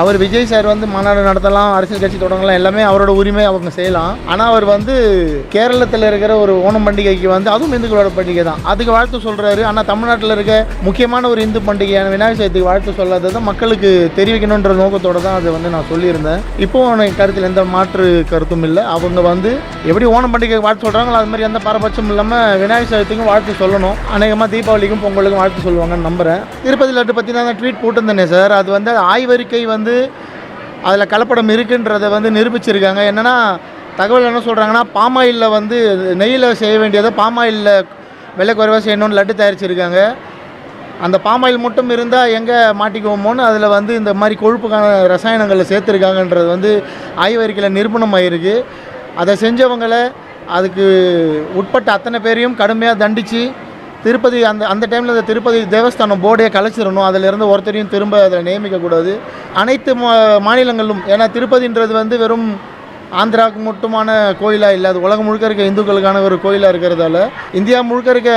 அவர் Vijay sir வந்து மாநாடு நடத்தலாம், அரசியல் கட்சி தொடங்கலாம், எல்லாமே அவரோட உரிமை, அவங்க செய்யலாம். ஆனால் அவர் வந்து கேரளத்தில் இருக்கிற ஒரு ஓணம் பண்டிகைக்கு வந்து அதுவும் இந்துக்களோட பண்டிகை தான், அதுக்கு வாழ்த்து சொல்கிறாரு. ஆனால் தமிழ்நாட்டில் இருக்க முக்கியமான ஒரு இந்து பண்டிகையான விநாயகர் சதுர்த்திக்கு வாழ்த்து சொல்லாததை மக்களுக்கு தெரிவிக்கணுன்ற நோக்கத்தோடு தான் அதை வந்து நான் சொல்லியிருந்தேன். இப்போது எனக்கு கருத்தில் எந்த மாற்று கருத்தும் இல்லை. அவங்க வந்து எப்படி ஓணம் பண்டிகைக்கு வாழ்த்து சொல்கிறாங்களோ அது மாதிரி எந்த பாரபட்சம் இல்லாமல் விநாயகர் சதுர்த்திக்கும் வாழ்த்து சொல்லணும். அநேகமாக தீபாவளிக்கும் பொங்கலுக்கும் வாழ்த்து சொல்லுவாங்கன்னு நம்புகிறேன். திருப்பதி லட்டு பற்றி நான் ட்வீட் போட்டிருந்தேனே சார், அது வந்து ஆய்வறிக்கை வந்து அதில் கலப்படம் இருக்குன்றதை வந்து நிரூபிச்சிருக்காங்க. என்னென்னா தகவல் என்ன சொல்கிறாங்கன்னா, பாமாயிலில் வந்து நெய்யில் செய்ய வேண்டியதை பாமாயிலில் விலை குறைவாக செய்யணும்னு லட்டு தயாரிச்சிருக்காங்க. அந்த பாமாயில் மட்டும் இருந்தால் எங்கே மாட்டிக்குவோமோன்னு அதில் வந்து இந்த மாதிரி கொழுப்புக்கான ரசாயனங்களை சேர்த்துருக்காங்கன்றது வந்து ஆய்வறிக்கையில் நிரூபணம் ஆகிருக்கு. அதை செஞ்சவங்களை அதுக்கு உட்பட்ட அத்தனை பேரையும் கடுமையாக தண்டித்து திருப்பதி அந்த டைமில் இந்த திருப்பதி தேவஸ்தானம் போர்டையே கலைச்சிடணும். அதிலிருந்து ஒருத்தரையும் திரும்ப அதில் நியமிக்கக்கூடாது. அனைத்து மாநிலங்களிலும், ஏன்னா திருப்பதின்றது வந்து வெறும் ஆந்திராவுக்கு மட்டுமான கோயிலாக இல்லை, அது உலகம் முழுக்க இருக்க இந்துக்களுக்கான ஒரு கோயிலாக இருக்கிறதால இந்தியா முழுக்க இருக்க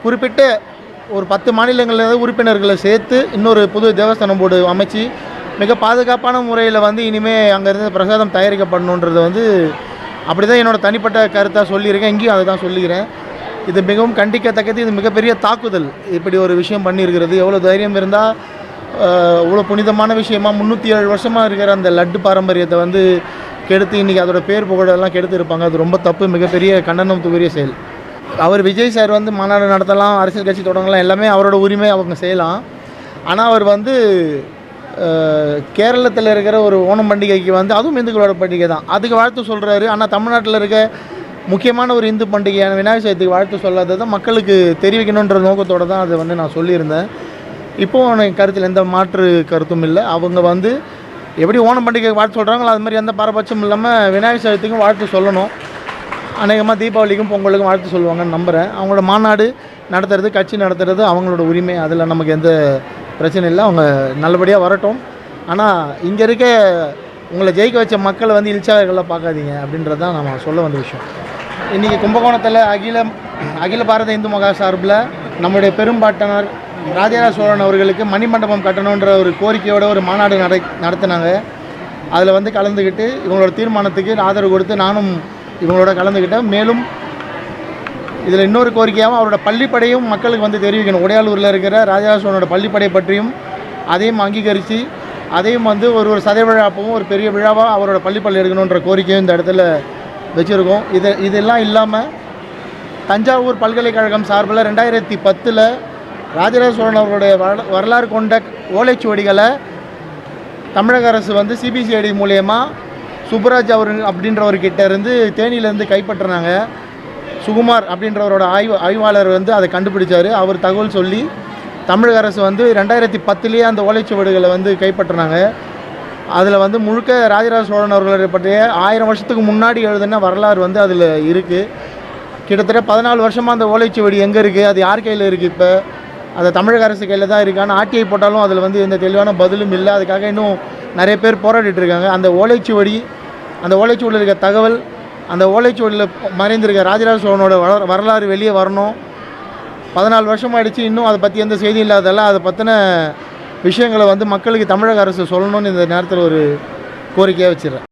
குறிப்பிட்ட ஒரு 10 மாநிலங்களில் உறுப்பினர்களை சேர்த்து இன்னொரு புது தேவஸ்தானம் போர்டு அமைச்சு மிக பாதுகாப்பான முறையில் வந்து இனிமேல் அங்கேருந்து பிரசாதம் தயாரிக்கப்படணுன்றது வந்து அப்படி தான் என்னோடய தனிப்பட்ட கருத்தாக சொல்லியிருக்கேன். இங்கேயும் அதை தான் சொல்லிக்கிறேன். இது மிகவும் கண்டிக்கத்தக்கது. இது மிகப்பெரிய தாக்குதல். இப்படி ஒரு விஷயம் பண்ணியிருக்கிறது. எவ்வளோ தைரியம் இருந்தால் இவ்வளோ புனிதமான விஷயமாக 307 வருஷமாக இருக்கிற அந்த லட்டு பாரம்பரியத்தை வந்து கெடுத்து இன்றைக்கி அதோட பேர் புகழெல்லாம் கெடுத்து இருப்பாங்க. அது ரொம்ப தப்பு, மிகப்பெரிய கண்டனத்துக்குரிய செயல். அவர் விஜய் சார் வந்து மாநாடு நடத்தலாம், அரசியல் கட்சி தொடங்கலாம், எல்லாமே அவரோட உரிமை, அவங்க செய்யலாம். ஆனால் அவர் வந்து கேரளத்தில் இருக்கிற ஒரு ஓணம் பண்டிகைக்கு வந்து அதுவும் இந்துக்களோட பண்டிகை தான், அதுக்கு வாழ்த்து சொல்கிறாரு. ஆனால் தமிழ்நாட்டில் இருக்க முக்கியமான ஒரு இந்து பண்டிகையான விநாயகர் சதுர்த்திக்கு வாழ்த்து சொல்லாததை மக்களுக்கு தெரிவிக்கணுன்ற நோக்கத்தோடு தான் அதை வந்து நான் சொல்லியிருந்தேன். இப்போது எனக்கு கருத்தில் எந்த மாற்று கருத்தும் இல்லை. அவங்க வந்து எப்படி ஓணம் பண்டிகைக்கு வாழ்த்து சொல்கிறாங்களோ அது மாதிரி எந்த பாரபட்சம் இல்லாமல் விநாயகர் சதுர்த்திக்கும் வாழ்த்து சொல்லணும். அநேகமாக தீபாவளிக்கும் பொங்கலுக்கும் வாழ்த்து சொல்லுவாங்கன்னு நம்புகிறேன். அவங்களோட மாநாடு நடத்துறது, கட்சி நடத்துறது அவங்களோட உரிமை, அதில் நமக்கு எந்த பிரச்சனை இல்லை. அவங்க நல்லபடியாக வரட்டும். ஆனால் இங்கே இருக்க உங்களை ஜெயிக்க வச்ச மக்களை வந்து இழிச்சாளர்களாக பார்க்காதீங்க அப்படின்றது தான் நம்ம சொல்ல வந்த விஷயம். இன்றைக்கி கும்பகோணத்தில் அகில பாரத இந்து மகா சார்பில் நம்முடைய பெரும்பாட்டனர் ராஜராஜ சோழன் அவர்களுக்கு மணிமண்டபம் கட்டணுன்ற ஒரு கோரிக்கையோட ஒரு மாநாடு நடத்தினாங்க. அதில் வந்து கலந்துக்கிட்டு இவங்களோட தீர்மானத்துக்கு ஆதரவு கொடுத்து நானும் இவங்களோட கலந்துக்கிட்டேன். மேலும் இதில் இன்னொரு கோரிக்கையாகவும் அவரோட பள்ளிப்படையும் மக்களுக்கு வந்து தெரிவிக்கணும். உடையாலூரில் இருக்கிற ராஜராஜ சோழனோட பள்ளிப்படை பற்றியும் அதையும் அங்கீகரித்து அதையும் வந்து ஒரு சதை விழாப்பவும் ஒரு பெரிய விழாவாக அவரோட பள்ளிப்பள்ளி எடுக்கணுன்ற கோரிக்கையும் இந்த இடத்துல வச்சுருக்கோம். இதெல்லாம் இல்லாமல் தஞ்சாவூர் பல்கலைக்கழகம் சார்பில் 2010 ராஜராஜ சோழன் அவர்களுடைய வரலாறு கொண்ட ஓலைச்சுவடிகளை தமிழக அரசு வந்து சிபிசிஐடி மூலயமா சுப்புராஜ் அப்படின்றவர்கிட்ட இருந்து தேனியிலேருந்து கைப்பற்றினாங்க. சுகுமார் அப்படின்றவரோட ஆய்வாளர் வந்து அதை கண்டுபிடிச்சார். அவர் தகவல் சொல்லி தமிழக அரசு வந்து 2010 அந்த ஓலைச்சுவடுகளை வந்து கைப்பற்றினாங்க. அதில் வந்து முழுக்க ராஜராஜ சோழன் அவர்களை பற்றிய 1000 வருஷத்துக்கு முன்னாடி எழுதுன வரலாறு வந்து அதில் இருக்குது. கிட்டத்தட்ட 14 வருஷமாக அந்த ஓலைச்சுவடி எங்கே இருக்குது, அது யார் கையில் இருக்குது, இப்போ அது தமிழக அரசு கையில் தான் இருக்குது. ஆனால் ஆர்டிஐ போட்டாலும் அதில் வந்து எந்த தெளிவான பதிலும் இல்லை. அதுக்காக இன்னும் நிறைய பேர் போராடிட்டு இருக்காங்க. அந்த ஓலைச்சுவடியில் இருக்க தகவல், அந்த ஓலைச்சுவடியில் மறைந்திருக்க ராஜராஜ சோழனோட வரலாறு வெளியே வரணும். 14 வருஷம் ஆகிடுச்சு, இன்னும் அதை பற்றி எந்த செய்தியும் இல்லாதெல்லாம் அதை பற்றின விஷயங்களை வந்து மக்களுக்கு தமிழக அரசு சொல்லணும்னு இந்த நேரத்தில் ஒரு கோரிக்கையாக வச்சிடறேன்.